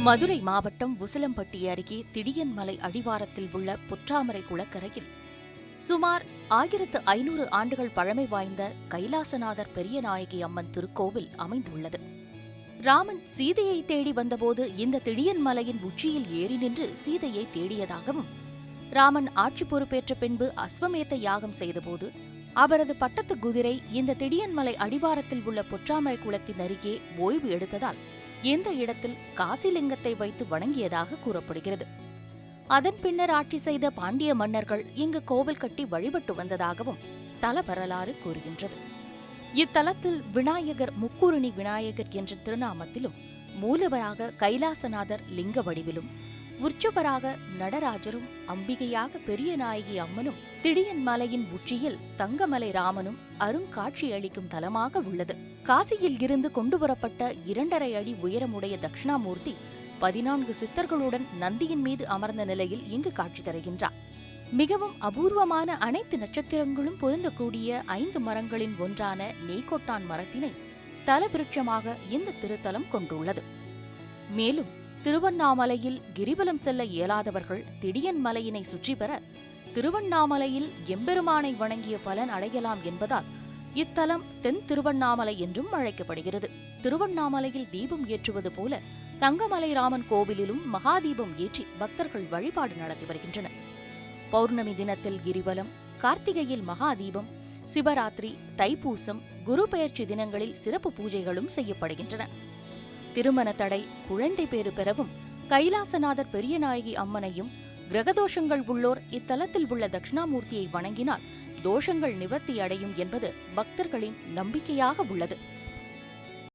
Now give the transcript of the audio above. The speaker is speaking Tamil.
மதுரை மாவட்டம் உசிலம்பட்டி அருகே திடியன்மலை அடிவாரத்தில் உள்ள பொற்றாமரை குளக்கரையில் சுமார் 1500 ஆண்டுகள் பழமை வாய்ந்த கைலாசநாதர் பெரியநாயகி அம்மன் திருக்கோவில் அமைந்துள்ளது. ராமன் சீதையை தேடி வந்தபோது இந்த திடியன்மலையின் உச்சியில் ஏறி நின்று சீதையை தேடியதாகவும், ராமன் ஆட்சி பொறுப்பேற்ற பின்பு அஸ்வமேத யாகம் செய்தபோது அவரது பட்டத்து குதிரை இந்த திடியன்மலை அடிவாரத்தில் உள்ள பொற்றாமரை குளத்தின் அருகே ஓய்வு எடுத்ததால் இந்த இடத்தில் காசிலிங்கத்தை வைத்து வணங்கியதாக கூறப்படுகிறது. அதன் பின்னர் ஆட்சி செய்த பாண்டிய மன்னர்கள் இங்கு கோவில் கட்டி வழிபட்டு வந்ததாகவும் ஸ்தல வரலாறு கூறுகின்றது. இத்தலத்தில் விநாயகர் முக்கூருணி விநாயகர் என்ற திருநாமத்திலும், மூலவராக கைலாசநாதர் லிங்க வடிவிலும், உற்சவராக நடராஜரும், அம்பிகையாக பெரியநாயகி அம்மனும், திடியன்மலையின் உச்சியில் தங்கமலை ராமனும் அருங்காட்சி அளிக்கும் தலமாக உள்ளது. காசியில் இருந்து கொண்டுவரப்பட்ட 2.5 அடி உயரமுடைய தட்சிணாமூர்த்தி 14 சித்தர்களுடன் நந்தியின் மீது அமர்ந்த நிலையில் இங்கு காட்சி தருகின்றார். மிகவும் அபூர்வமான அனைத்து நட்சத்திரங்களும் பொருந்தக்கூடிய 5 மரங்களின் ஒன்றான நெய்கொட்டான் மரத்தினை ஸ்தல விருட்சமாக இந்த திருத்தலம் கொண்டுள்ளது. மேலும் திருவண்ணாமலையில் கிரிவலம் செல்ல இயலாதவர்கள் திடியன்மலையினை சுற்றி பெற திருவண்ணாமலையில் எம்பெருமானை வணங்கிய பலன் அடையலாம் என்பதால் இத்தலம் தென் திருவண்ணாமலை என்றும் அழைக்கப்படுகிறது. திருவண்ணாமலையில் தீபம் ஏற்றுவது போல தங்கமலை ராமன் கோவிலிலும் மகாதீபம் ஏற்றி பக்தர்கள் வழிபாடு நடத்தி வருகின்றனர். பௌர்ணமி தினத்தில் கிரிவலம், கார்த்திகையில் மகாதீபம், சிவராத்திரி, தைப்பூசம், குரு பெயர்ச்சி தினங்களில் சிறப்பு பூஜைகளும் செய்யப்படுகின்றன. திருமண தடை, குழந்தை பேறு பெறவும் கைலாசநாதர் பெரியநாயகி அம்மனையும், கிரகதோஷங்கள் உள்ளோர் இத்தலத்தில் உள்ள தட்சிணாமூர்த்தியை வணங்கினால் தோஷங்கள் நிவர்த்தி அடையும் என்பது பக்தர்களின் நம்பிக்கையாக உள்ளது.